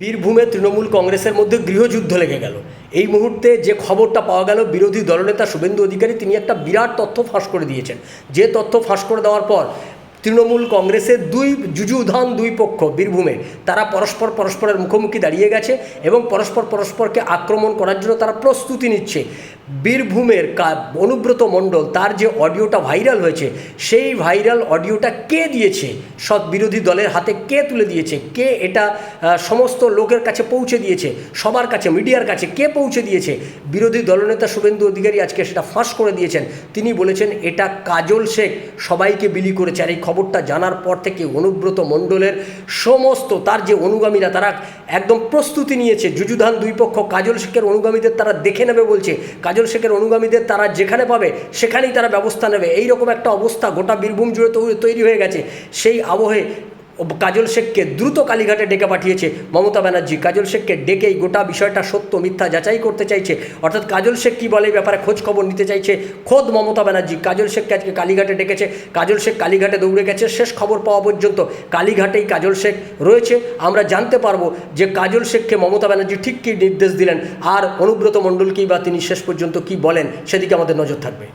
বীরভূমে তৃণমূল কংগ্রেসের মধ্যে গৃহযুদ্ধ লেগে গেল। এই মুহূর্তে যে খবরটা পাওয়া গেল, বিরোধী দলনেতা শুভেন্দু অধিকারী তিনি একটা বিরাট তথ্য ফাঁস করে দিয়েছেন। যে তথ্য ফাঁস করে দেওয়ার পর তৃণমূল কংগ্রেসের যুযুধান দুই পক্ষ বীরভূমে তারা পরস্পরের মুখোমুখি দাঁড়িয়ে গেছে এবং পরস্পরকে আক্রমণ করার জন্য তারা প্রস্তুতি নিচ্ছে। বীরভূমের অনুব্রত মণ্ডল তার যে অডিওটা ভাইরাল হয়েছে, সেই ভাইরাল অডিওটা কে দিয়েছে, সব বিরোধী দলের হাতে কে তুলে দিয়েছে, কে এটা সমস্ত লোকের কাছে পৌঁছে দিয়েছে, সবার কাছে, মিডিয়ার কাছে কে পৌঁছে দিয়েছে, বিরোধী দলনেতা শুভেন্দু অধিকারী আজকে সেটা ফাঁস করে দিয়েছেন। তিনি বলেছেন এটা কাজল শেখ সবাইকে বিলি করেছে। আর এই খবরটা জানার পর থেকে অনুব্রত মণ্ডলের সমস্ত তার যে অনুগামীরা তারা একদম প্রস্তুতি নিয়েছে। যুযুধান দুই পক্ষ কাজল শেখের অনুগামীদের তারা দেখে নেবে বলছে, কাজল শেখের অনুগামীদের তারা যেখানে পাবে সেখানেই তারা ব্যবস্থা নেবে। এই রকম একটা অবস্থা গোটা বীরভূম জুড়ে তৈরি হয়ে গেছে। সেই আবহে কাজল শেখকে দ্রুত কালীঘাটে ডেকে পাঠিয়েছে মমতা ব্যানার্জি। কাজল শেখকে ডেকেই গোটা বিষয়টা সত্য মিথ্যা যাচাই করতে চাইছে, অর্থাৎ কাজল শেখ কী বলে এই ব্যাপারে খোঁজ খবর নিতে চাইছে খোদ মমতা ব্যানার্জি। কাজল শেখকে আজকে কালীঘাটে ডেকেছে, কাজল শেখ কালীঘাটে দৌড়ে গেছে। শেষ খবর পাওয়া পর্যন্ত কালীঘাটেই কাজল শেখ রয়েছে। আমরা জানতে পারবো যে কাজল শেখকে মমতা ব্যানার্জি ঠিক কী নির্দেশ দিলেন আর অনুব্রত মণ্ডলকেই বা তিনি শেষ পর্যন্ত কী বলেন, সেদিকে আমাদের নজর থাকবে।